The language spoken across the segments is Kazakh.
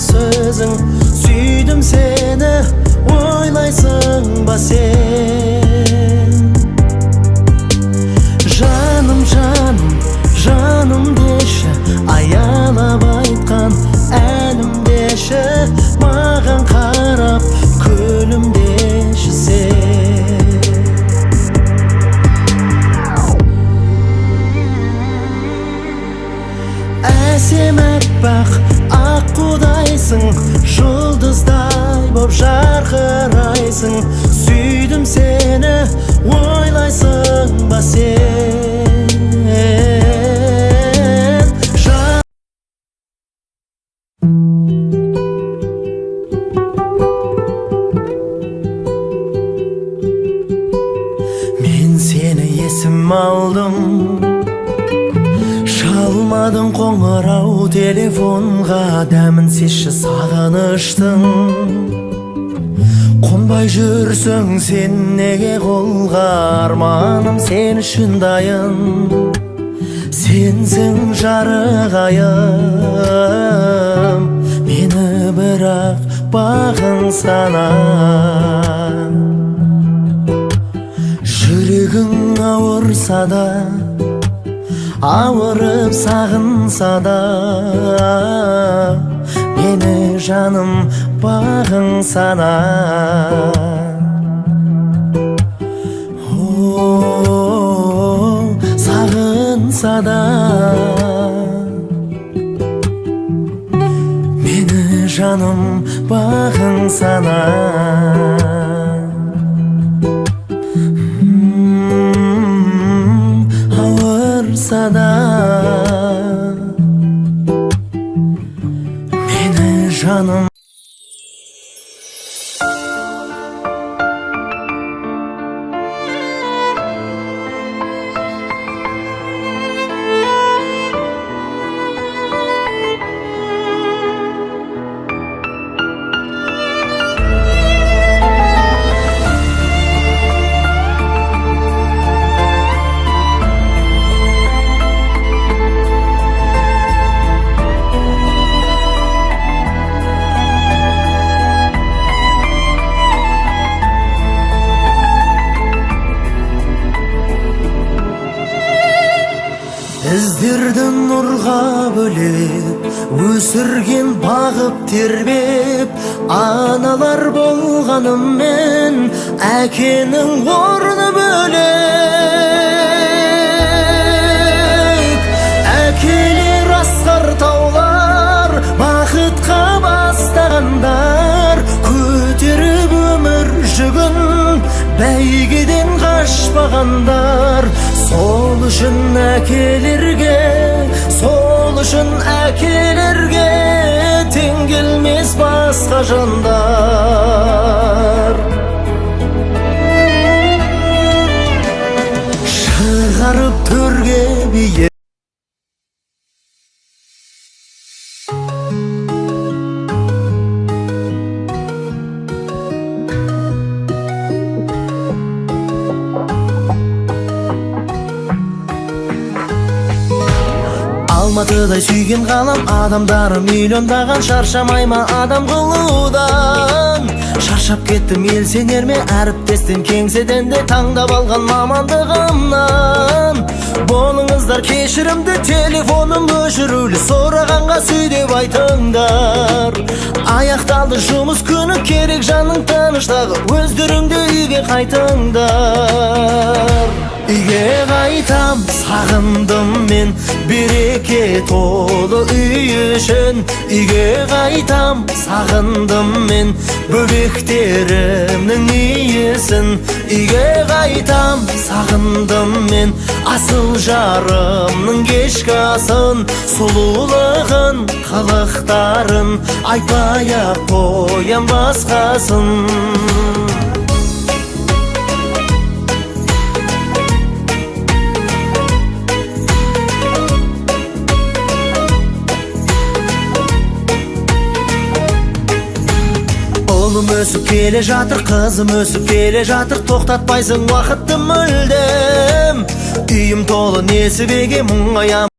сөзің, сүйдім сені, ойлайсың ба сен? Жаным, жаным, жаным деші, аялап айтқан әнім деші, маған қарап күлімдеші сен. Әсем әппақ ақ қудайсың, жұлдыздай боп жарқырайсың, сүйдім сені, ойлайсың ба сен? Мен сені есім алдым, шалмадың қоңырау телефонға, дәмін сезші сағыныштың. Қонбай жүрсің сен неге қолға, арманым сен үшін дайын, сенсің жарық айым. Мені бірақ бағың сана, жүрегің ауырса да, ауырып сағынса да, мені жаным бағың сана. Сағынса да, мені жаным бағың сана. Ауырса да, мені жаным. Іздерді нұрға бөлеп, өсірген бағып тербеп, аналар болғаныммен әкенің орны бөлек. Әкелер асқар таулар, бақытқа бастағандар, көтеріп өмір жүгін, бәйгеден қашпағандар. Сол үшін әкелерге, сол үшін әкелерге тең келмес басқа жандар. Шығарып төрге бие, Алматыдай сүйген қалам, адамдары миллиондаған, шаршамай ма адам қылудан? Шаршап кеттім ел сенер ме, әріптестен кеңседен де таңдап алған мамандығымнан. Болыңыздар кешірімді, телефоным өшірулі, сұрағанға сүйдеп айтыңдар. Аяқталды жұмыс күні, керек жаның тыныштағы, өздеріңді үйге қайтыңдар. Үйге қайтам, сағындым мен, береке толы үй үшін. Үйге қайтам, сағындым мен, бөбектерімнің иісін. Үйге қайтам, сағындым мен, асыл жарымның кешкі асын. Сұлулығын, қылықтарын, айтпай-ақ қоям басқасын. Ұлым өсіп келе жатыр, қызым өсіп келе жатыр, тоқтатпайсың уақытты мүлдем. Үйім толы несібеге мұңаям.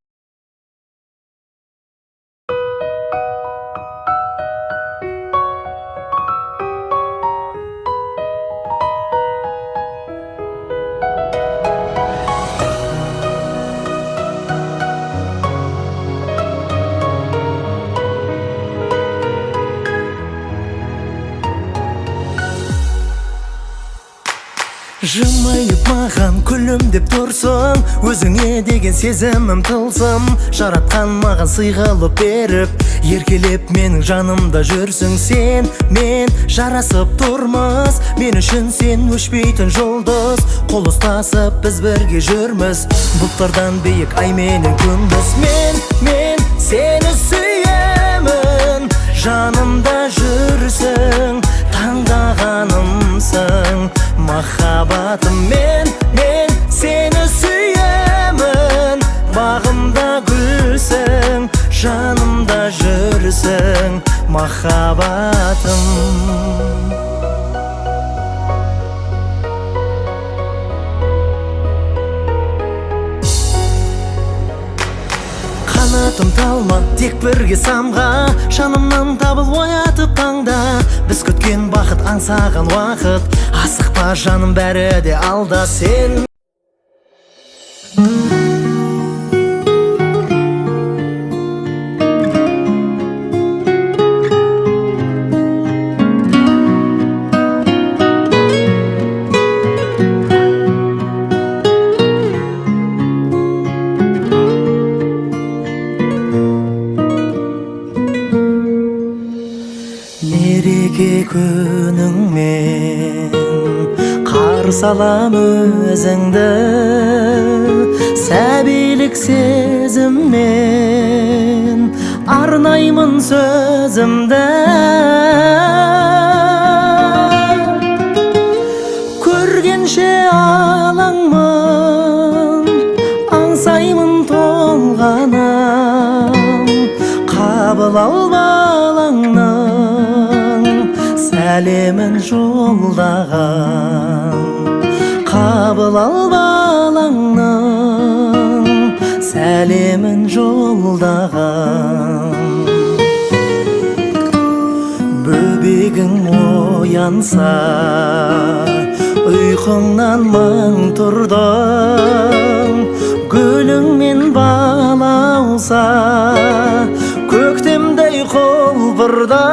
Жымайып маған күлімдеп тұрсың, өзіңе деген сезімім тылсым. Жаратқан маған сый қылып беріп, еркелеп менің жанымда жүрсің сен. Мен жарасып тұрмыз, мен үшін сен өшпейтін жұлдыз. Қол ұстасып біз бірге жүрміз, бұлттардан биік ай менен күндіз. Мен сені сүйемін, жанымда жүрсің, таңдағанымсың махаббатым. Мен сені сүйемін, бағымда гүлсің, жанымда жүрсің махаббатым. Қанатым талма, тек бірге самға, жанымнан табыл оятып таңда. Біз күткен бақыт, аңсаған уақыт, асықпа жаным, бәрі де алда. Сен мереке күніңмен қарсы алам өзіңді, сәбилік сезіммен арнаймын сөзімді. Көргенше алаңмын, аңсаймын толғанам, қабыл ал балаңнан сәлемін жолдаған. Қабыл ал балаңнан сәлемін жолдаған. Бөбегің оянса, ұйқыңнан мың тұрдым, гүліңмен балауса, көктемдей құлпырда.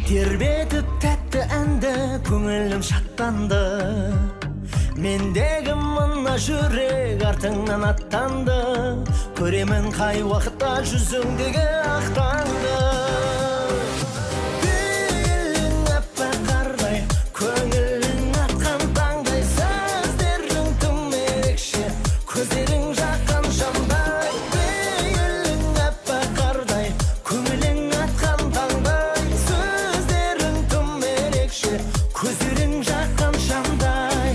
Тербетіп тәтті әнді, көңілім шаттанды. Мендегі мына жүрек артыңнан аттанды. Көремін қай уақытта жүзіңдегі ақтанды. Гүлің аппақ қардай, көңілің атқан таңдай, сөздерің тым ерекше, көздерің жаққан шамдай. Гүлің аппақ қардай, көңілің атқан таңдай, сөздерің тым ерекше, көздерің жаққан шамдай.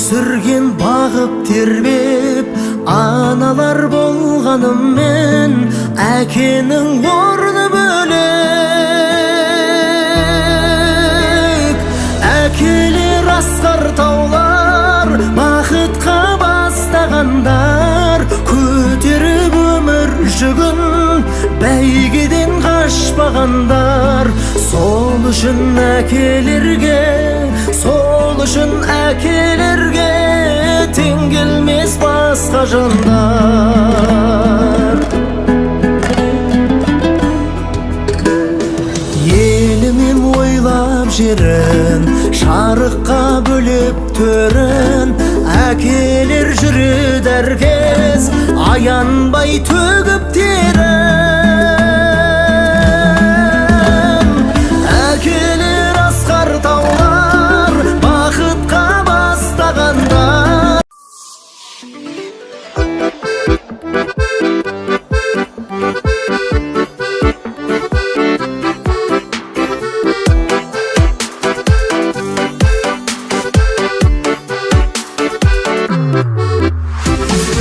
өсірген бағып тербеп аналар болғаныммен әкенің орны бөлек. Әкелер асқар таулар бақытқа бастағандар, көтеріп өмір жүгін бәйгеден қашпағандар. Сол үшін әкелерге, сол үшін әкелерге тең келмес басқа жандар. Елімен ойлап жерін, шарыққа бөліп төрін, әкелер жүреді әркез аянбай төгіп терін. Әкелер асқар таулар бақытқа бастағандар.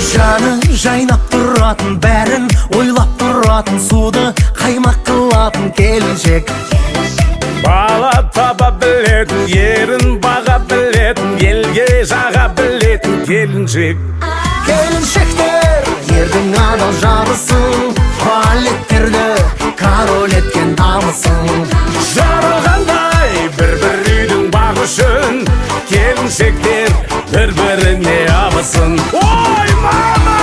Жаны жайнап тұратын, бәрін ойлап тұратын, суды қаймақ қылатын келіншек. Бала таба білетін, ерін баға білетін, елге жаға білетін келіншек. Келіншектер ердің адал жарысын, балеттерді король еткен намысын. Жарылғандай бір-бір үйдің бағы үшін, келіншектер бір-біріне абысын. Ой, мама!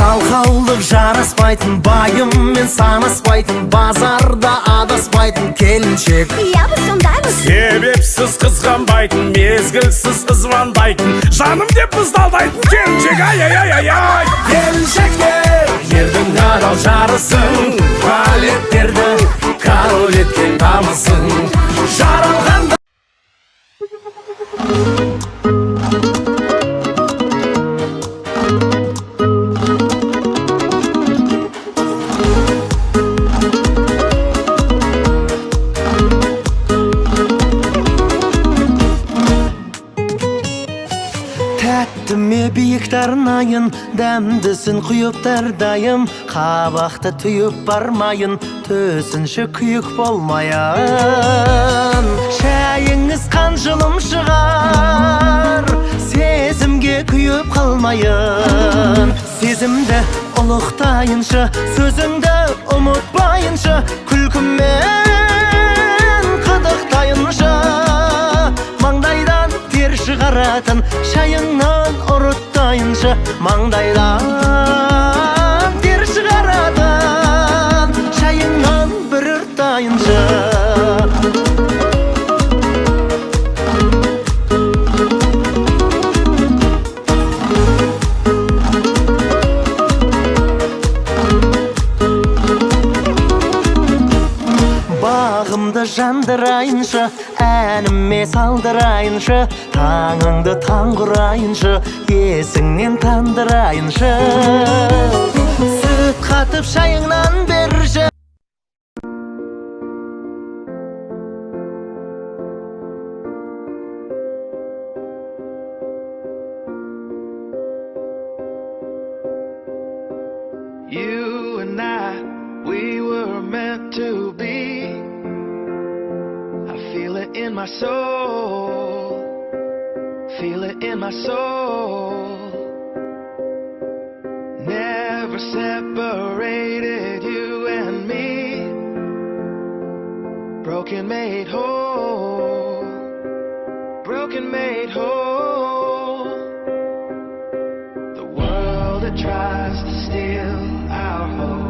Жалқаулық жараспайтын, байыммен санаспайтын, базарда адаспайтын келіншек. Себепсіз қызғанбайтын, мезгілсіз звондайтын, жаным деп бұздалдайтын келіншек. Ай-ай-ай-ай-ай! Келіншектер ердің адал жарысын, балеттерді король еткен намысын. Жаралғанда тәттіме биік тарнайын, дәмдісін құйыптар дайым, қабақты түйіп бармайын, төсінші күйік болмайын. Шайыңыз қанжылым шығар, сезімге күйіп қалмайын. Сезімді ұлықтайыншы, сөзіңді ұмытпайыншы, күлкіммен қыдықтайыншы. Маңдайдан тер шығаратын, шайыңнан ұрыттайыншы, маңдайдан тер шығаратын, шайыңнан бір ұрттайыншы. Бағымды жандырайыншы, әніме салдырайыншы, таңыңды таң құрайыншы, есіңнен тандырайыншы. Сүт қатып шайыңнан берші. You and I, we were meant to be. I feel it in my soul, feel it in my soul. Never separated, you and me. Broken made whole, broken made whole. The world that tries to steal our hope